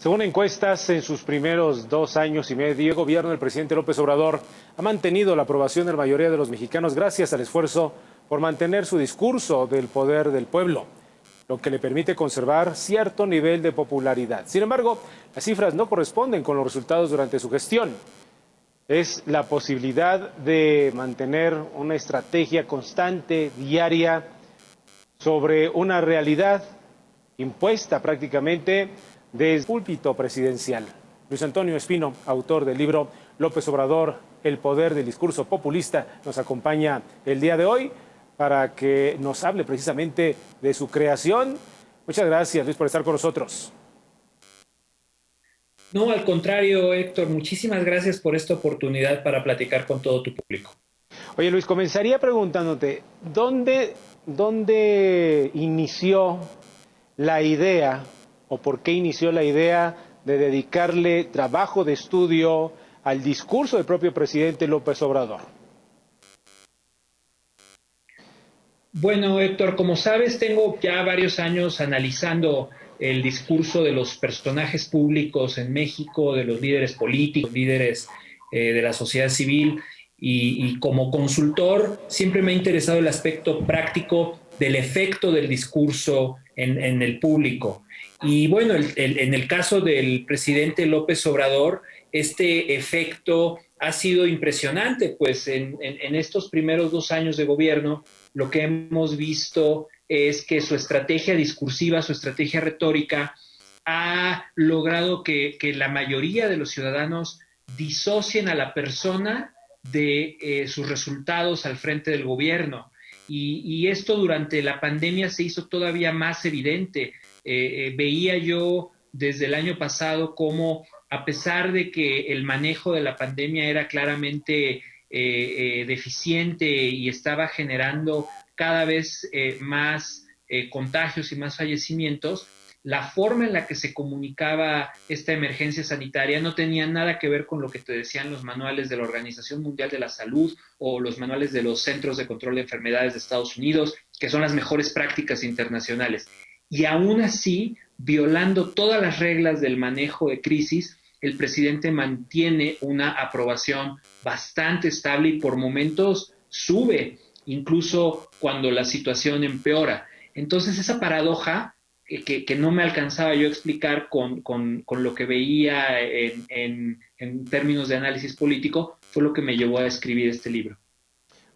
Según encuestas, en sus primeros 2 años y medio de gobierno, el presidente López Obrador ha mantenido la aprobación de la mayoría de los mexicanos gracias al esfuerzo por mantener su discurso del poder del pueblo, lo que le permite conservar cierto nivel de popularidad. Sin embargo, las cifras no corresponden con los resultados durante su gestión. Es la posibilidad de mantener una estrategia constante, diaria, sobre una realidad impuesta prácticamente desde el púlpito presidencial. Luis Antonio Espino, autor del libro López Obrador, el poder del discurso populista, nos acompaña el día de hoy para que nos hable precisamente de su creación. Muchas gracias, Luis, por estar con nosotros. No, al contrario, Héctor, muchísimas gracias por esta oportunidad para platicar con todo tu público. Oye, Luis, comenzaría preguntándote, ¿dónde inició la idea o por qué inició la idea de dedicarle trabajo de estudio al discurso del propio presidente López Obrador? Bueno, Héctor, como sabes, tengo ya varios años analizando el discurso de los personajes públicos en México, de los líderes políticos, líderes de la sociedad civil, y como consultor siempre me ha interesado el aspecto práctico del efecto del discurso en el público. Y bueno, en el caso del presidente López Obrador, este efecto ha sido impresionante, pues en estos primeros 2 años de gobierno lo que hemos visto es que su estrategia discursiva, su estrategia retórica, ha logrado que la mayoría de los ciudadanos disocien a la persona de sus resultados al frente del gobierno. Y esto durante la pandemia se hizo todavía más evidente. Veía yo desde el año pasado cómo, a pesar de que el manejo de la pandemia era claramente deficiente y estaba generando cada vez más contagios y más fallecimientos, la forma en la que se comunicaba esta emergencia sanitaria no tenía nada que ver con lo que te decían los manuales de la Organización Mundial de la Salud o los manuales de los Centros de Control de Enfermedades de Estados Unidos, que son las mejores prácticas internacionales. Y aún así, violando todas las reglas del manejo de crisis, el presidente mantiene una aprobación bastante estable y por momentos sube, incluso cuando la situación empeora. Entonces, esa paradoja que no me alcanzaba yo a explicar con lo que veía en términos de análisis político fue lo que me llevó a escribir este libro.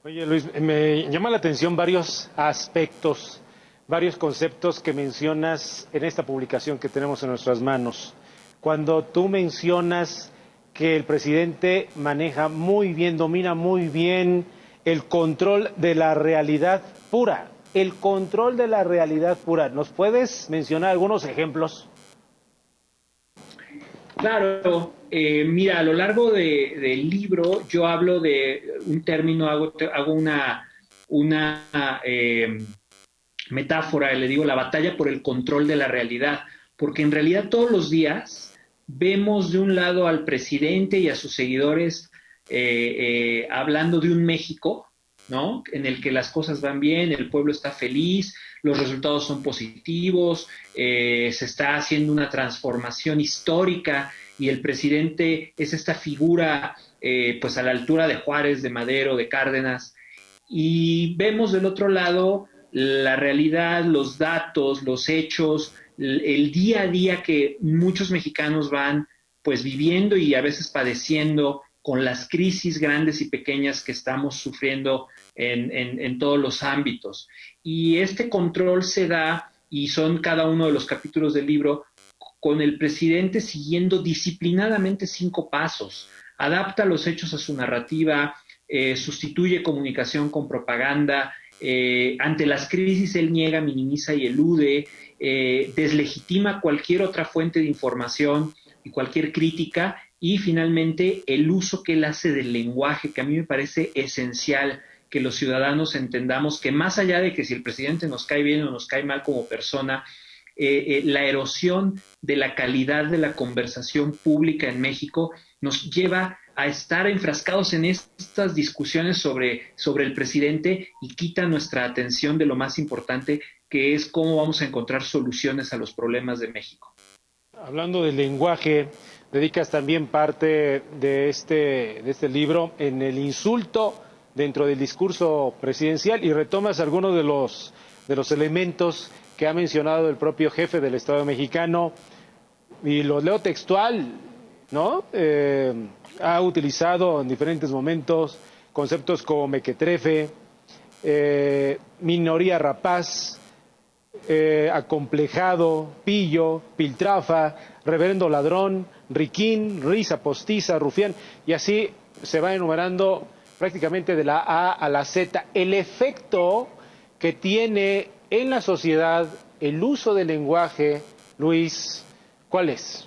Oye, Luis, me llama la atención varios aspectos, varios conceptos que mencionas en esta publicación que tenemos en nuestras manos. Cuando tú mencionas que el presidente maneja muy bien, domina muy bien el control de la realidad pura, el control de la realidad pura. ¿Nos puedes mencionar algunos ejemplos? Claro, mira, a lo largo del libro yo hablo de un término, hago una metáfora, le digo la batalla por el control de la realidad, porque en realidad todos los días vemos de un lado al presidente y a sus seguidores hablando de un México, ¿no? En el que las cosas van bien, el pueblo está feliz, los resultados son positivos, se está haciendo una transformación histórica y el presidente es esta figura pues a la altura de Juárez, de Madero, de Cárdenas, y vemos del otro lado la realidad, los datos, los hechos, el día a día que muchos mexicanos van pues viviendo y a veces padeciendo con las crisis grandes y pequeñas que estamos sufriendo en todos los ámbitos. Y este control se da, y son cada uno de los capítulos del libro, con el presidente siguiendo disciplinadamente 5 pasos. Adapta los hechos a su narrativa, sustituye comunicación con propaganda, ante las crisis él niega, minimiza y elude, deslegitima cualquier otra fuente de información y cualquier crítica, y finalmente el uso que él hace del lenguaje, que a mí me parece esencial que los ciudadanos entendamos que más allá de que si el presidente nos cae bien o nos cae mal como persona, la erosión de la calidad de la conversación pública en México nos lleva a estar enfrascados en estas discusiones sobre el presidente y quita nuestra atención de lo más importante, que es cómo vamos a encontrar soluciones a los problemas de México. Hablando del lenguaje, dedicas también parte de este libro en el insulto dentro del discurso presidencial y retomas algunos de los elementos que ha mencionado el propio jefe del Estado mexicano y los leo textual, ¿no? Ha utilizado en diferentes momentos conceptos como mequetrefe, minoría rapaz, acomplejado, pillo, piltrafa, reverendo ladrón, riquín, risa postiza, rufián, y así se va enumerando prácticamente de la A a la Z. El efecto que tiene en la sociedad el uso del lenguaje, Luis, ¿cuál es?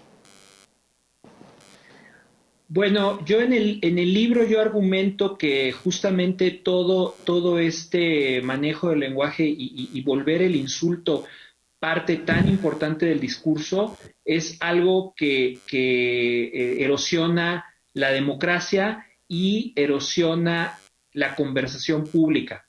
Bueno, yo en el libro yo argumento que justamente todo este manejo del lenguaje y volver el insulto parte tan importante del discurso es algo que erosiona la democracia y erosiona la conversación pública.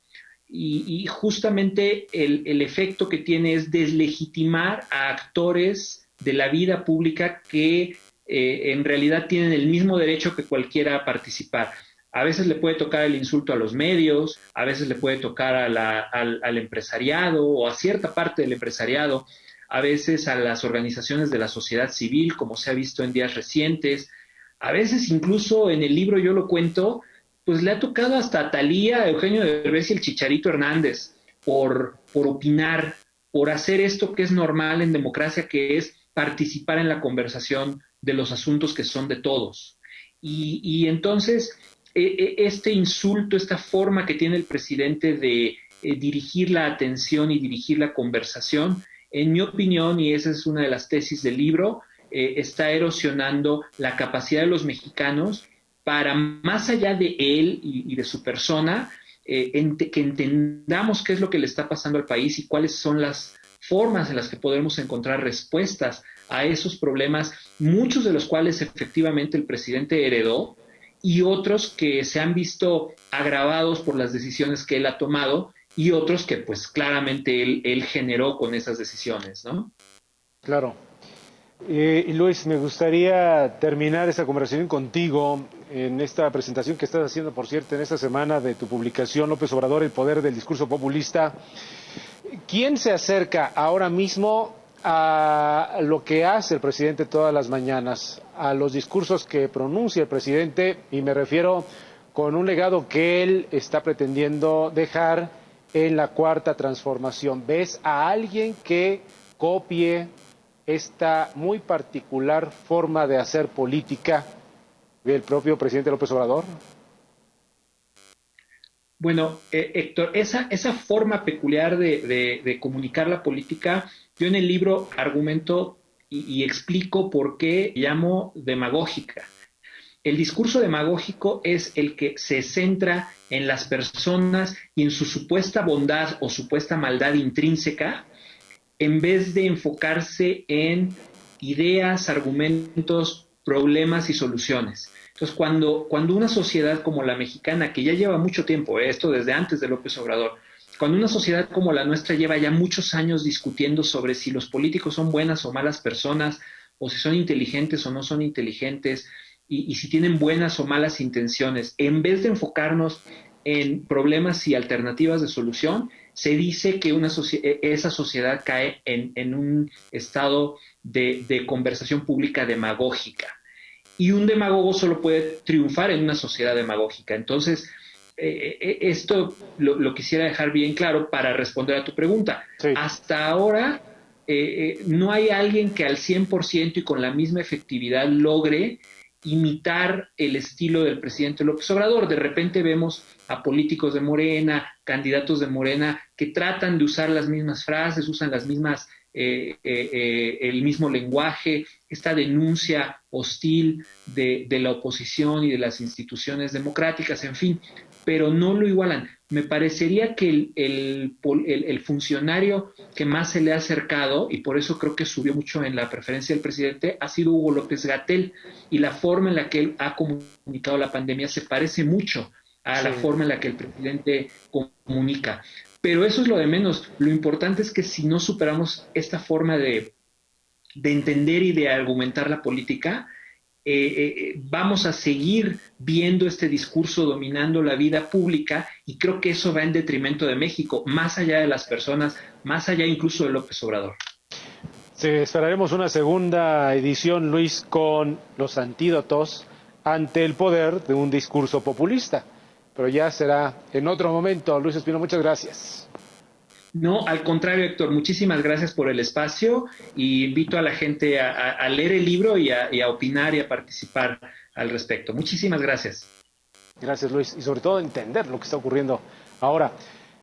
Y justamente el efecto que tiene es deslegitimar a actores de la vida pública que en realidad tienen el mismo derecho que cualquiera a participar. A veces le puede tocar el insulto a los medios, a veces le puede tocar al empresariado o a cierta parte del empresariado, a veces a las organizaciones de la sociedad civil, como se ha visto en días recientes. A veces incluso en el libro yo lo cuento, pues le ha tocado hasta a Thalía, a Eugenio Derbez y el Chicharito Hernández por opinar, por hacer esto que es normal en democracia, que es participar en la conversación de los asuntos que son de todos. Y entonces, este insulto, esta forma que tiene el presidente de dirigir la atención y dirigir la conversación, en mi opinión, y esa es una de las tesis del libro, está erosionando la capacidad de los mexicanos para, más allá de él y de su persona, que entendamos qué es lo que le está pasando al país y cuáles son las formas en las que podemos encontrar respuestas a esos problemas, muchos de los cuales efectivamente el presidente heredó y otros que se han visto agravados por las decisiones que él ha tomado y otros que pues claramente él generó con esas decisiones, ¿no? Claro. Y Luis, me gustaría terminar esta conversación contigo en esta presentación que estás haciendo, por cierto, en esta semana de tu publicación López Obrador, el poder del discurso populista. ¿Quién se acerca ahora mismo a lo que hace el presidente todas las mañanas, a los discursos que pronuncia el presidente? Y me refiero con un legado que él está pretendiendo dejar en la cuarta transformación. ¿Ves a alguien que copie esta muy particular forma de hacer política del propio presidente López Obrador? Bueno, Héctor, esa forma peculiar de comunicar la política, yo en el libro argumento y explico por qué llamo demagógica. El discurso demagógico es el que se centra en las personas y en su supuesta bondad o supuesta maldad intrínseca, en vez de enfocarse en ideas, argumentos, problemas y soluciones. Entonces, cuando una sociedad como la mexicana, que ya lleva mucho tiempo, esto desde antes de López Obrador, cuando una sociedad como la nuestra lleva ya muchos años discutiendo sobre si los políticos son buenas o malas personas, o si son inteligentes o no son inteligentes, y si tienen buenas o malas intenciones, en vez de enfocarnos en problemas y alternativas de solución, se dice que esa sociedad cae en un estado de conversación pública demagógica. Y un demagogo solo puede triunfar en una sociedad demagógica. Entonces, esto lo quisiera dejar bien claro para responder a tu pregunta. Sí. Hasta ahora, no hay alguien que al 100% y con la misma efectividad logre imitar el estilo del presidente López Obrador. De repente vemos a políticos de Morena, candidatos de Morena, que tratan de usar las mismas frases, usan las mismas, el mismo lenguaje, esta denuncia hostil de la oposición y de las instituciones democráticas, en fin, pero no lo igualan. Me parecería que el funcionario que más se le ha acercado, y por eso creo que subió mucho en la preferencia del presidente, ha sido Hugo López-Gatell, y la forma en la que él ha comunicado la pandemia se parece mucho a la forma en la que el presidente comunica. Pero eso es lo de menos. Lo importante es que si no superamos esta forma de entender y de argumentar la política, vamos a seguir viendo este discurso dominando la vida pública y creo que eso va en detrimento de México, más allá de las personas, más allá incluso de López Obrador. Sí, esperaremos una segunda edición, Luis, con los antídotos ante el poder de un discurso populista. Pero ya será en otro momento. Luis Espino, muchas gracias. No, al contrario, Héctor, muchísimas gracias por el espacio y invito a la gente a leer el libro y a opinar y a participar al respecto. Muchísimas gracias. Gracias, Luis. Y sobre todo entender lo que está ocurriendo ahora.